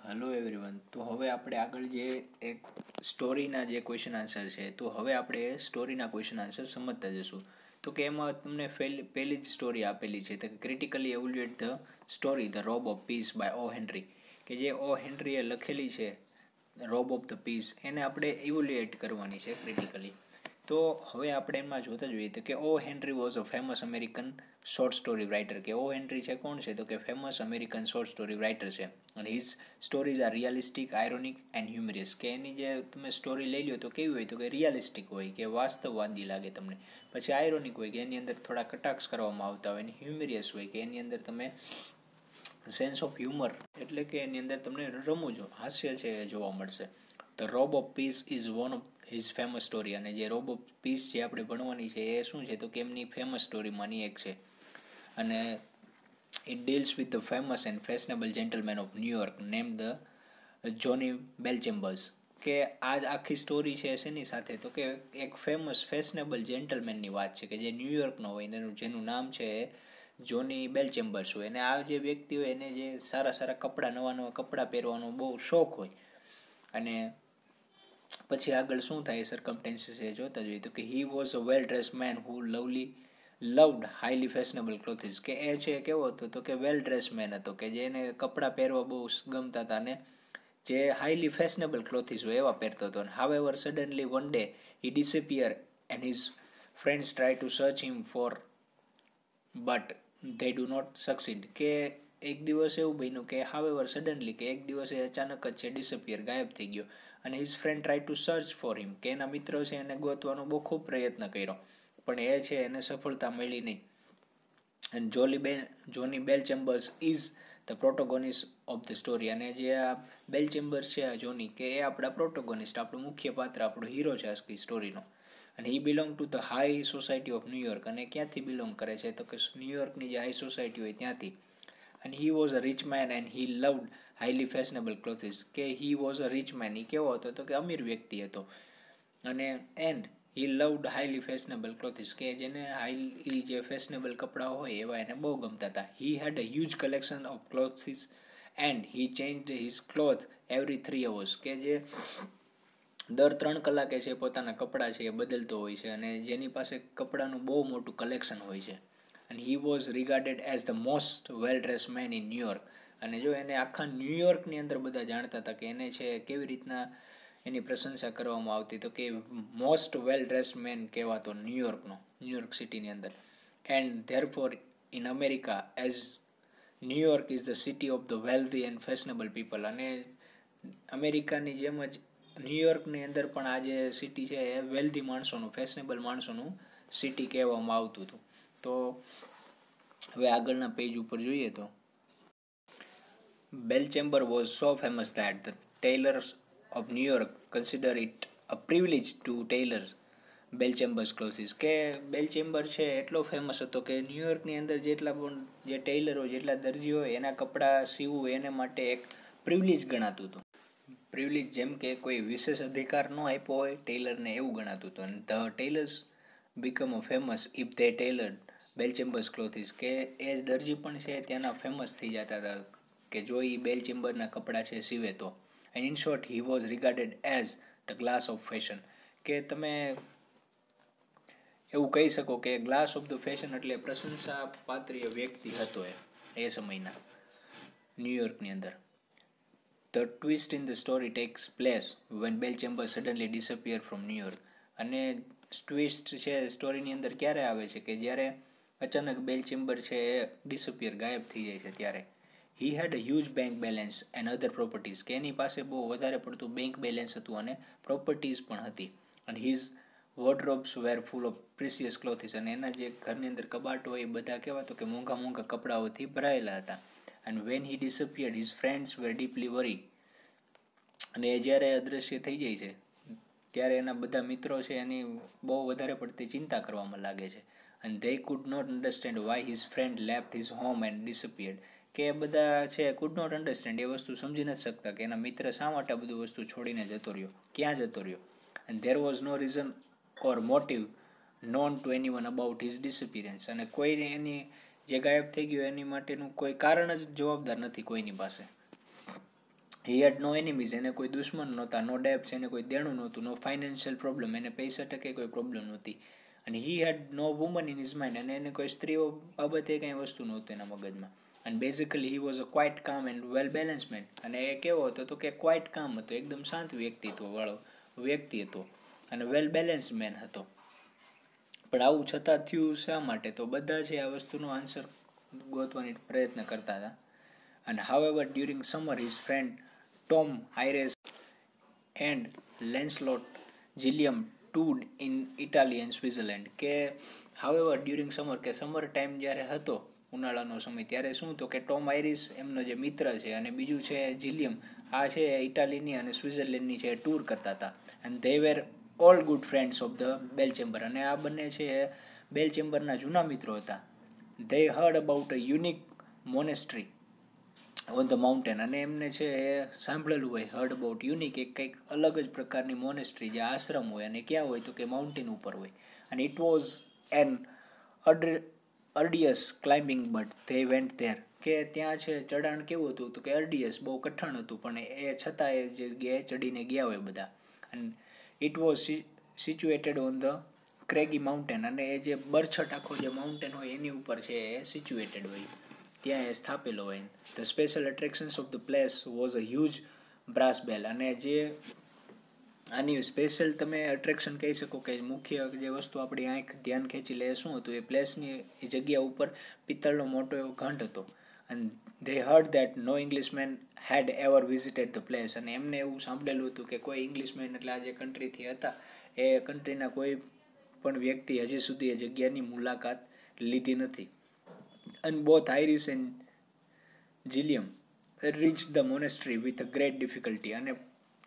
Hello everyone. તો હવે આપણે આગળ જે એક સ્ટોરીના જે ક્વેશ્ચન આન્સર છે, તો હવે આપણે એ સ્ટોરીના ક્વેશ્ચન આન્સર સમજતા જશું. તો કે એમાં તમને પહેલી જ સ્ટોરી આપેલી છે, તો critically evaluate the story the robe of peace by O Henry, કે જે ઓ હેનરીએ લખેલી છે રોબ ઓફ ધ પીસ, એને આપણે ઇવોલ્યુએટ કરવાની છે ક્રિટિકલી. તો હવે આપણે એમાં જોતા જોઈએ તો કે O Henry was a famous American short story writer. કે ઓ હેનરી છે કોણ છે? તો કે famous American short story writer છે. અને his stories are realistic, ironic and humorous. કે એની જે તમે સ્ટોરી લઈ લો તો કેવી હોય? તો કે રિયલિસ્ટિક હોય, કે વાસ્તવવાદી લાગે તમને. પછી આયરોનિક હોય, કે એની અંદર થોડા કટાક્ષ કરવામાં આવતા હોય. અને હ્યુમરિયસ હોય, કે એની અંદર તમે સેન્સ ઓફ હ્યુમર, એટલે કે એની અંદર તમને રમૂજો, હાસ્ય છે એ જોવા મળશે. The robe of peace is one of his famous story. અને જે રોબ ઓફ પીસ જે આપણે ભણવાની છે એ શું છે? તો કે એમની ફેમસ સ્ટોરીમાંની એક છે. અને it deals with the famous and fashionable gentleman of New York named the Johnny Bellchambers. કે આ આખી સ્ટોરી છે શેની સાથે? તો કે એક ફેમસ ફેશનેબલ જેન્ટલમેનની વાત છે, કે જે ન્યુયોર્કનો હોય, જેનું નામ છે જોની બેલચેમ્બર્સ હોય. અને આ જે વ્યક્તિ હોય એને જે સારા સારા કપડાં, નવા નવા કપડાં પહેરવાનો બહુ શોખ હોય. અને પછી આગળ શું થાય સરકમટેન્સીસ એ જોતા જોઈએ તો કે he was a well dress main who loved highly fashionable clothes. કે એ છે કેવો હતો? તો કે વેલ ડ્રેસ મેન હતો, કે જેને કપડાં પહેરવા બહુ ગમતા હતા, અને જે હાઈલી ફેશનેબલ ક્લોથિસ હોય એવા પહેરતો હતો. However suddenly one day he disappear and his friends try to search him for but they do not succeed. કે એક દિવસ એવું બન્યું કે હાવેવર સડનલી, કે એક દિવસે અચાનક જ છે ડિસઅપિયર, ગાયબ થઈ ગયો. અને his friend try to search for him, કે એના મિત્રો છે એને ગોતવાનો બહુ ખૂબ પ્રયત્ન કર્યો, પણ એ છે એને સફળતા મળી નહીં. And Johnny Bellchambers is the protagonist of the story. અને જે આ બેલચેમ્બર્સ છે આ જોની, કે એ આપણા પ્રોટોગોનિસ્ટ, આપણું મુખ્ય પાત્ર, આપણો હીરો છે આ સ્ટોરીનો. અને he belong to the high society of New York. અને ક્યાંથી બિલોંગ કરે છે? તો કે ન્યુયોર્કની જે હાઈ સોસાયટી હોય ત્યાંથી. અને he was a rich man and he loved highly fashionable clothes. કે he was a rich man, એ કેવો હતો? તો કે અમીર વ્યક્તિ હતો. અને and he loved highly fashionable clothes, કે જેને હાઈલી જે ફેશનેબલ કપડાં હોય એવા એને બહુ ગમતા હતા. He had a huge collection of clothes and he changed his cloth every 3 hours. કે જે દર 3 કલાકે છે પોતાના કપડાં છે એ બદલતો હોય છે, અને જેની પાસે કપડાનું બહુ મોટું કલેક્શન હોય છે. અને he was regarded as the most well dress man in New York. અને જો એને આખા ન્યુયોર્કની અંદર બધા જાણતા હતા, કે એને છે કેવી રીતના એની પ્રશંસા કરવામાં આવતી, તો કે most well dress main કહેવાતો New York સિટીની અંદર. And therefore in America as New York is the city of the wealthy and fashionable people. અને અમેરિકાની જેમ જ ન્યુયોર્કની અંદર પણ આ જે સિટી છે એ વેલ્ધી માણસોનું, ફેશનેબલ માણસોનું સિટી કહેવામાં આવતું હતું. તો હવે આગળના પેજ ઉપર જોઈએ તો Bellchamber was so famous that the tailors of New York consider it a privilege to tailors Bellchamber's clothes. કે બેલચેમ્બર છે એટલો ફેમસ હતો કે ન્યુયોર્કની અંદર જેટલા પણ જે ટેલર હોય, જેટલા દરજી હોય, એના કપડાં સીવવું એને માટે એક પ્રિવિલેજ ગણાતું હતું. પ્રિવિલેજ જેમ કે કોઈ વિશેષ અધિકાર ન આપ્યો હોય ટેલરને, એવું ગણાતું હતું. અને the tailors become a famous if they tailor Bellchamber's clothes. કે એ દરજી પણ છે ત્યાંના ફેમસ થઈ જતા હતા, કે જો એ બેલચેમ્બરના કપડાં છે સીવે તો. And in short he was regarded as the glass of fashion. કે તમે એવું કહી શકો કે ગ્લાસ ઓફ ધ ફેશન, એટલે પ્રશંસા પાત્રીય વ્યક્તિ હતો એ સમયના ન્યુયોર્કની અંદર. The twist in the story takes place when Bellchamber suddenly disappear from New York. અને ટ્વિસ્ટ છે સ્ટોરીની અંદર ક્યારે આવે છે? કે જ્યારે અચાનક બેલચેમ્બર છે એ ડિસઅપિયર, ગાયબ થઈ જાય છે ત્યારે. He had a huge bank balance and other properties. કે એની પાસે બહુ વધારે પડતું બેંક બેલેન્સ હતું અને પ્રોપર્ટીઝ પણ હતી. અને his wardrobes were full of precious clothes. અને એના જે ઘરની અંદર કબાટ હોય એ બધા કહેવા તો કે મોંઘા મોંઘા કપડાઓથી ભરાયેલા હતા. And when he disappeared his friends were deeply worry. અને એ જ્યારે અદૃશ્ય થઈ જાય છે ત્યારે એના બધા મિત્રો છે એની બહુ વધારે પડતી ચિંતા કરવામાં લાગે છે. અને they could not understand why his friend left his home and disappeared. કે એ બધા છે could not understand, એ વસ્તુ સમજી નથી શકતા કે એના મિત્ર શા માટે આ બધું વસ્તુ છોડીને જતો રહ્યો, ક્યાં જતો રહ્યો. and there was no reason or motive known to anyone about his disappearance. અને કોઈ એની જે ગાયબ થઈ ગયો એની માટેનું કોઈ કારણ જ જવાબદાર નથી કોઈની પાસે. હી હેડ નો એનિમીઝ, એને કોઈ દુશ્મન નહોતા, નો ડેબ્સ, એને કોઈ દેણું નહોતું, નો ફાઇનાન્શિયલ પ્રોબ્લેમ, એને પૈસા ટકે કોઈ પ્રોબ્લેમ નહોતી. અને હી હેડ નો વુમન ઇન હિઝ માઇન્ડ, અને એને કોઈ સ્ત્રીઓ બાબતે કંઈ વસ્તુ નહોતું એના મગજમાં. અને basically he was a quite calm and well balance man. અને એ કેવો હતો તો કે ક્વાઇટ કામ હતો, એકદમ શાંત વ્યક્તિત્વવાળો વ્યક્તિ હતો અને વેલ બેલેન્સ મેન હતો. પણ આવું છતાં થયું શા માટે? તો બધા છે આ વસ્તુનો આન્સર ગોતવાની પ્રયત્ન કરતા હતા. અને however during summer his friend Tom Ayres and Lancelot Gilliam toured in Italy and Switzerland. કે however during summer, કે સમર ટાઈમ જ્યારે હતો, ઉનાળાનો સમય, ત્યારે શું તો કે ટોમ આયરિસ એમનો જે મિત્ર છે અને બીજું છે જીલિયમ, આ છે ઇટાલીની અને સ્વિટ્ઝરલેન્ડની છે ટૂર કરતા હતા. And they were all good friends of the Bellchamber, અને આ બંને છે બેલ ચેમ્બરના જૂના મિત્રો હતા. They heard about a unique monastery on the mountain, અને એમને છે એ સાંભળેલું હોય હર્ડ અબાઉટ યુનિક, એક કંઈક અલગ જ પ્રકારની મોનેસ્ટ્રી, જે આશ્રમ હોય, અને ક્યાં હોય તો કે માઉન્ટેન ઉપર હોય. અને it was an arduous climbing but they went there, કે ત્યાં છે ચઢાણ કેવું હતું તો કે અર્ડિયસ, બહુ કઠણ હતું, પણ એ છતાં એ જગ્યાએ ચડીને ગયા હોય બધા. અને it was situated on the craggy mountain, અને એ જે બરછટ આખો જે માઉન્ટેન હોય એની ઉપર છે એ સિચ્યુએટેડ હોય, ત્યાં એ સ્થાપેલો હોય. The special attractions of the place was a huge brass bell, અને જે આની સ્પેશિયલ તમે એટ્રેક્શન કહી શકો કે મુખ્ય જે વસ્તુ આપણી આંખ ધ્યાન ખેંચી લે શું હતું, એ પ્લેસની એ જગ્યા ઉપર પિત્તળનો મોટો એવો ઘંટ હતો. અને they heard that no Englishman had ever visited the place, અને એમને એવું સાંભળેલું હતું કે કોઈ ઇંગ્લિશમેન, એટલે આ જે કન્ટ્રીથી હતા એ કન્ટ્રીના કોઈ પણ વ્યક્તિ હજી સુધી એ જગ્યાની મુલાકાત લીધી નથી. And both Iris and Gilliam reached the monastery with a great difficulty, અને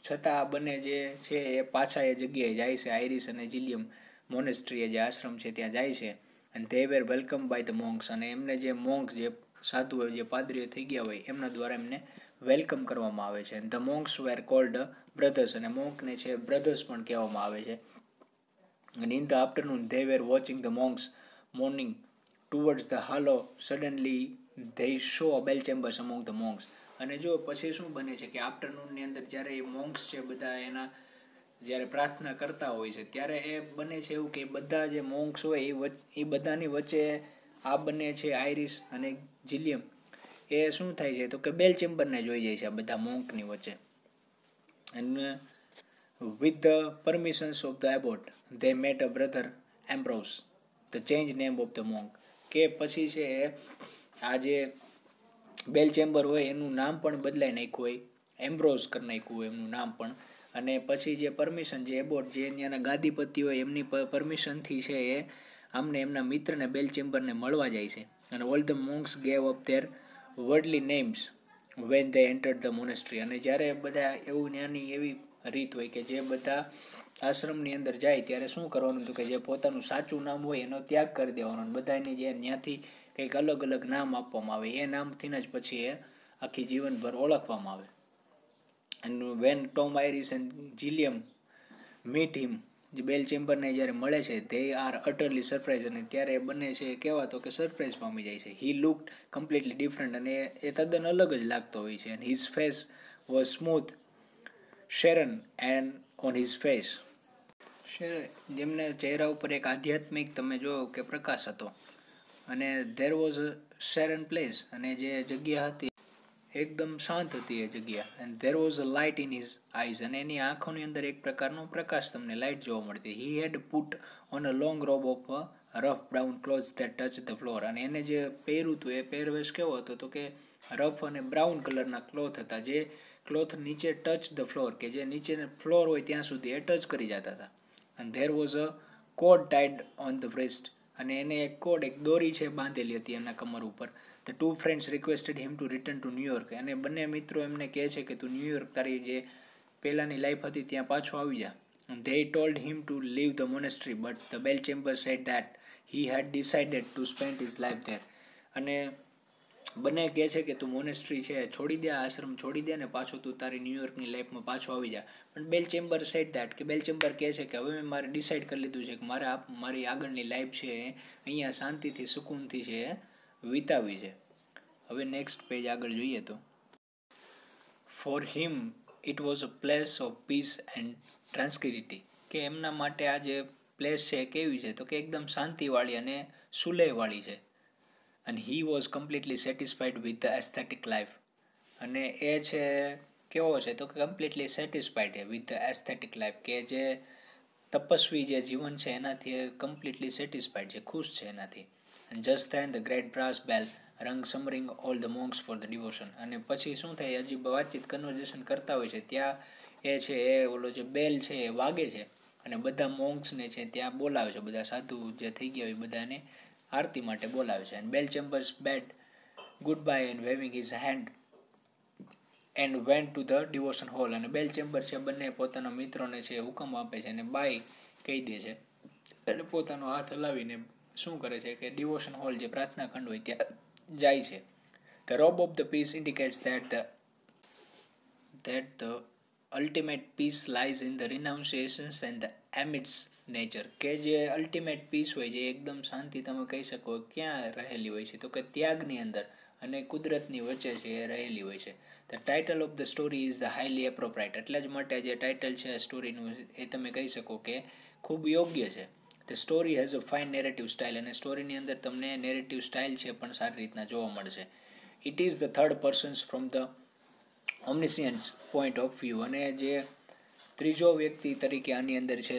છતાં આ બંને જે છે એ પાછા એ જગ્યાએ જાય છે, આઇરિસ અને જીલિયમ મોનેસ્ટ્રી જે આશ્રમ છે ત્યાં જાય છે. અને they were welcomed by the monks, અને એમને જે મોંક, જે સાધુ હોય, જે પાદરીઓ થઈ ગયા હોય, એમના દ્વારા એમને વેલકમ કરવામાં આવે છે. ધ મોંક્સ વેર કોલ્ડ બ્રધર્સ, અને મોંકને છે બ્રધર્સ પણ કહેવામાં આવે છે. And in the afternoon they were watching the monks mourning towards the hollow. Suddenly they saw bell chambers among the monks. અને જો પછી શું બને છે કે આફ્ટરનૂનની અંદર જ્યારે એ મોંક્સ છે બધા એના જ્યારે પ્રાર્થના કરતા હોય છે, ત્યારે એ બને છે એવું કે બધા જે મોંક્સ હોય એ બધાની વચ્ચે આ બંને છે આઇરિસ અને જીલિયમ, એ શું થાય છે તો કે બેલ ચેમ્બરને જોઈ જાય છે આ બધા મોંકની વચ્ચે. અને with the permissions of the abbot they met a brother Ambrose, the changed name of the monk. કે પછી છે આ જે બેલ ચેમ્બર હોય એનું નામ પણ બદલાઈ નાખ્યું હોય, એમ્બ્રોઝ કરી નાખ્યું હોય એમનું નામ પણ. અને પછી જે પરમિશન, જે એબોટ, જે ત્યાંના ગાદીપતિ હોય, એમની પરમિશનથી છે એ આમને એમના મિત્રને બેલ ચેમ્બરને મળવા જાય છે. અને all the monks gave up their worldly names when they entered the monastery. અને જ્યારે બધા એવું ત્યાંની એવી રીત હોય કે જે બધા આશ્રમની અંદર જાય ત્યારે શું કરવાનું હતું કે જે પોતાનું સાચું નામ હોય એનો ત્યાગ કરી દેવાનો, બધાની જે ત્યાંથી કંઈક અલગ અલગ નામ આપવામાં આવે, એ નામથી જ પછી એ આખી જીવનભર ઓળખવામાં આવે. And when Tom Iris and Gilliam meet him, જે બેલ ચેમ્બરને જ્યારે મળે છે, they are utterly surprised, અને ત્યારે બંને છે કેવા તો કે સરપ્રાઈઝ પામી જાય છે. He looked completely different, અને એ તદ્દન અલગ જ લાગતો હોય છે. And his face was smooth sharon and on his face, જેમને ચહેરા ઉપર એક આધ્યાત્મિક તમે જો કે પ્રકાશ હતો. અને there was a serene place, અને જે જગ્યા હતી એકદમ શાંત હતી એ જગ્યા. and there was a light in his eyes, અને એની આંખોની અંદર એક પ્રકારનો પ્રકાશ, તમને લાઇટ જોવા મળતી. he had put on a long robe of rough brown clothes that touched the floor, અને એને જે પહેર્યું હતું એ પહેરવેશ કેવો હતો તો કે રફ અને બ્રાઉન કલરના ક્લોથ હતા, જે ક્લોથ નીચે ટચ ધ ફ્લોર, કે જે નીચે ફ્લોર હોય ત્યાં સુધી એ ટચ કરી જતા હતા. and there was a cord tied on the wrist, અને એને એક કોડ, એક દોરી છે બાંધેલી હતી એમના કમર ઉપર. The two friends requested him to return to New York, અને બંને મિત્રો એમને કહે છે કે તું ન્યુયોર્ક તારી જે પહેલાંની લાઈફ હતી ત્યાં પાછો આવી જા. And they told him to leave the monastery, but the bell chamber said that he had decided to spend his life there. અને બંને કહે છે કે તું મોનેસ્ટ્રી છે છોડી દે, આશ્રમ છોડી દે, ને પાછો તું તારી ન્યુયોર્કની લાઈફમાં પાછો આવી જા. પણ બેલ ચેમ્બર સેડ દેટ, કે બેલ ચેમ્બર કહે છે કે હવે મેં મારે ડિસાઇડ કરી લીધું છે કે મારી આગળની લાઈફ છે અહીંયા શાંતિથી સુકૂનથી છે વિતાવી છે. હવે નેક્સ્ટ પેજ આગળ જોઈએ તો for him it was a place of peace and tranquillity, કે એમના માટે આ જે પ્લેસ છે કેવી છે તો કે એકદમ શાંતિવાળી અને સુલેહવાળી છે. અને he was completely satisfied with the aesthetic life, અને એ છે કેવો છે તો કે કમ્પ્લીટલી સેટિસ્ફાઈડ છે વિથ ધ એસ્થેટિક લાઈફ, કે જે તપસ્વી જે જીવન છે એનાથી કમ્પ્લીટલી સેટિસ્ફાઈડ છે, ખુશ છે એનાથી. And just then the great brass bell rang summoning all the monks for the devotion. અને પછી શું થાય, હજી વાતચીત કન્વર્ઝેશન કરતા હોય છે ત્યાં એ છે એ ઓલો જે બેલ છે એ વાગે છે અને બધા મોંક્સને છે ત્યાં બોલાવે છે, બધા સાધુ જે થઈ ગયા હોય બધાને આરતી માટે બોલાવે છે. And Bellchambers bade good bye and waving his hand and went to the devotion hall. અને બેલ ચેમ્બર છે બંને પોતાના મિત્રોને છે હુકમ આપે છે અને બાય કહી દે છે અને પોતાનો હાથ હલાવીને શું કરે છે કે ડિવોશન હોલ જે પ્રાર્થના ખંડ હોય ત્યાં જાય છે. The robe of the peace indicates that the ultimate peace lies in the renunciations and the amidst nature, કે જે અલ્ટિમેટ પીસ હોય છે એકદમ શાંતિ તમે કહી શકો ક્યાં રહેલી હોય છે તો કે ત્યાગની અંદર અને કુદરતની વચ્ચે છે એ રહેલી હોય છે. The title of the story is the highly appropriate, એટલા જ માટે જે ટાઇટલ છે સ્ટોરીનું એ તમે કહી શકો કે ખૂબ યોગ્ય છે. The story has a fine narrative style, અને સ્ટોરીની અંદર તમને નેરેટિવ સ્ટાઇલ છે પણ સારી રીતના જોવા મળશે. It is the third persons from the omniscience point of view, અને જે ત્રીજો વ્યક્તિ તરીકે આની અંદર છે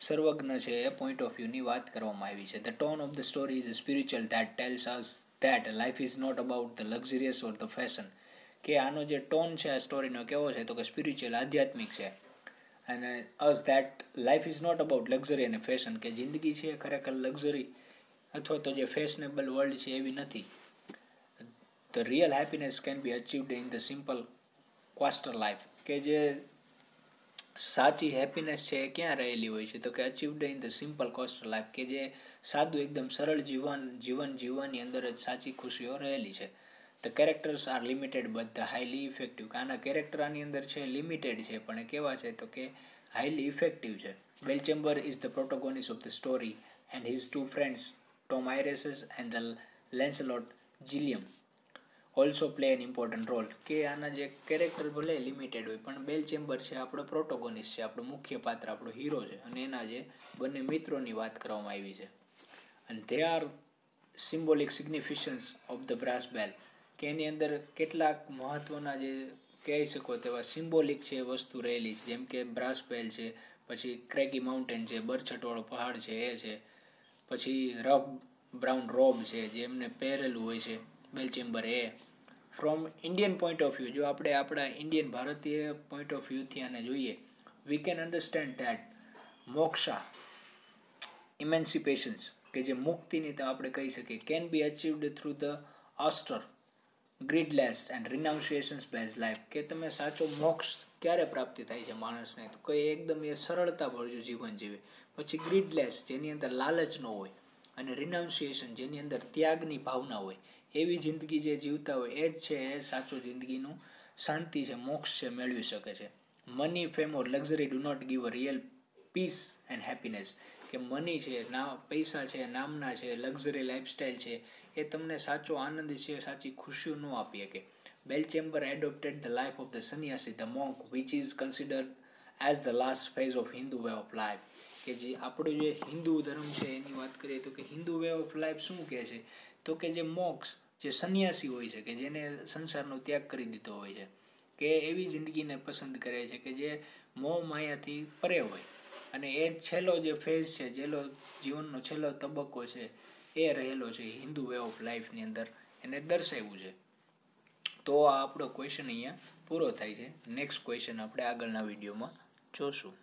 સર્વજ્ઞ છે એ પોઈન્ટ ઓફ વ્યૂની વાત કરવામાં આવી છે. The tone of the story is spiritual that tells us that life is not about the luxurious or the fashion, કે આનો જે ટોન છે આ સ્ટોરીનો કેવો છે તો કે સ્પિરિચ્યુઅલ આધ્યાત્મિક છે. અને us that life is not about luxury અને ફેશન, કે જિંદગી છે ખરેખર લક્ઝરી અથવા તો જે ફેશનેબલ વર્લ્ડ છે એવી નથી. The real happiness can be achieved in the simple quaster life, કે જે સાચી હેપીનેસ છે એ ક્યાં રહેલી હોય છે તો કે અચીવડ in the simple coaster life, કે જે સાદું એકદમ સરળ જીવન જીવવાની અંદર જ સાચી ખુશીઓ રહેલી છે. The characters are limited but the highly effective, કે આના કેરેક્ટર આની અંદર છે લિમિટેડ છે પણ એ કેવા છે તો કે હાઈલી ઇફેક્ટિવ છે. Bellchamber is the protagonist of the story and his two friends Tom Ayres and the Lancelot Gilliam also play an important role, કે આના જે કેરેક્ટર ભલે લિમિટેડ હોય પણ બેલ ચેમ્બર છે આપણો પ્રોટોગોનિસ્ટ છે, આપણો મુખ્ય પાત્ર, આપણો હીરો છે, અને એના જે બંને મિત્રોની વાત કરવામાં આવી છે. અને they are symbolic significance of the brass bell, કે એની અંદર કેટલાક મહત્વના જે કહી શકો તેવા સિમ્બોલિક છે વસ્તુ રહેલી છે, જેમ કે બ્રાસ બેલ છે, પછી ક્રેગી માઉન્ટેન છે, બરછટવાળો પહાડ છે એ છે, પછી રફ બ્રાઉન રોબ છે જે એમને પહેરેલું હોય છે બેલ ચેમ્બર એ. From Indian point of view, જો આપણે આપણા ઇન્ડિયન ભારતીય પોઈન્ટ ઓફ વ્યૂથી આને જોઈએ, we can understand that moksha emancipations, કે જે મુક્તિની તો આપણે કહી શકીએ, can be achieved through the austere greedless and renunciations base life, કે તમે સાચો મોક્ષ ક્યારે પ્રાપ્તિ થાય છે માણસને તો કોઈ એકદમ એ સરળતા ભર્યું જીવન જીવે, પછી ગ્રીડલેસ જેની અંદર લાલચ ન હોય, અને રિનાઉન્સિએશન જેની અંદર ત્યાગની ભાવના હોય, એવી જિંદગી જે જીવતા હોય એ જ છે એ સાચું જિંદગીનું શાંતિ છે, મોક્ષ છે મેળવી શકે છે. Money, fame or luxury do not give a real peace and happiness, કે મની છે, પૈસા છે, નામના છે, લક્ઝરી લાઈફસ્ટાઈલ છે એ તમને સાચો આનંદ છે, સાચી ખુશીઓ ન આપી શકે. Bellchamber adopted the life of the sanyasi, the monk, which is considered as the last phase of Hindu way of life, કે જે આપણો જે હિન્દુ ધર્મ છે એની વાત કરીએ તો કે હિન્દુ વે ઓફ લાઈફ શું કહે છે તો કે જે મોક્ષ, જે સન્યાસી હોય છે કે જેને સંસારનો ત્યાગ કરી દીધો હોય છે, કે એવી જિંદગીને પસંદ કરે છે કે જે મોહ માયાથી પરે હોય, અને એ છેલ્લો જે ફેઝ છે, જીવનનો છેલ્લો તબક્કો છે એ રહેલો છે હિન્દુ વે ઓફ લાઈફની અંદર એને દર્શાવ્યું છે. તો આ આપણો ક્વેશ્ચન અહીંયા પૂરો થાય છે. નેક્સ્ટ ક્વેશ્ચન આપણે આગળના વિડીયોમાં જોશું.